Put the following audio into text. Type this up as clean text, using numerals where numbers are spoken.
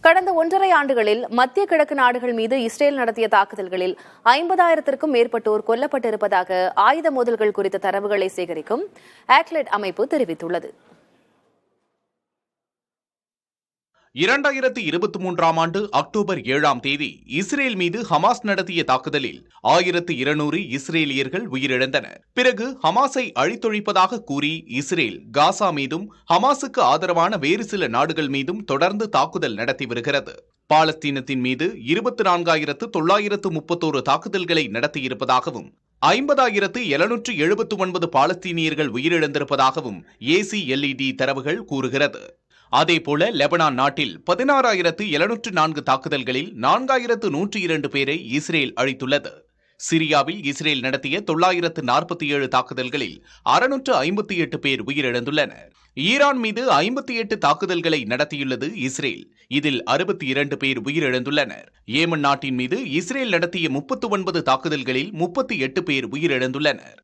கடந்த 1.5 ஆண்டுகளில் மத்திய கிழக்கு நாடுகள் மீது இஸ்ரேல் நடத்திய தாக்குதல்களில் 50,000க்கும் மேற்பட்டோர் கொல்லப்பட்டிருப்பதாக ஆயுத மோதல்கள் குறித்த தரவுகளை சேகரிக்கும் ஆக்லெட் அமைப்பு தெரிவித்துள்ளது. 2023ஆம் ஆண்டு அக்டோபர் 7ஆம் தேதி இஸ்ரேல் மீது ஹமாஸ் நடத்திய தாக்குதலில் 1200 இஸ்ரேலியர்கள் உயிரிழந்தனர். பிறகு ஹமாஸை அழித்தொழிப்பதாக கூறி இஸ்ரேல் காசா மீதும் ஹமாஸுக்கு ஆதரவான வேறு சில நாடுகள் மீதும் தொடர்ந்து தாக்குதல் நடத்தி வருகிறது. பாலஸ்தீனத்தின் மீது 24,931 தாக்குதல்களை நடத்தியிருப்பதாகவும் 50,779 பாலஸ்தீனியர்கள் உயிரிழந்திருப்பதாகவும் ACLED தரவுகள் கூறுகிறது. அதேபோல லெபனான் நாட்டில் 16,704 தாக்குதல்களில் 4,102 பேரை இஸ்ரேல் அழித்துள்ளது. சிரியாவில் இஸ்ரேல் நடத்திய 947 தாக்குதல்களில் 658 பேர் உயிரிழந்துள்ளனர். ஈரான் மீது 58 தாக்குதல்களை நடத்தியுள்ளது இஸ்ரேல். இதில் 62 பேர் உயிரிழந்துள்ளனர். ஏமன் நாட்டின் மீது இஸ்ரேல் நடத்திய 39 தாக்குதல்களில் 38 பேர் உயிரிழந்துள்ளனர்.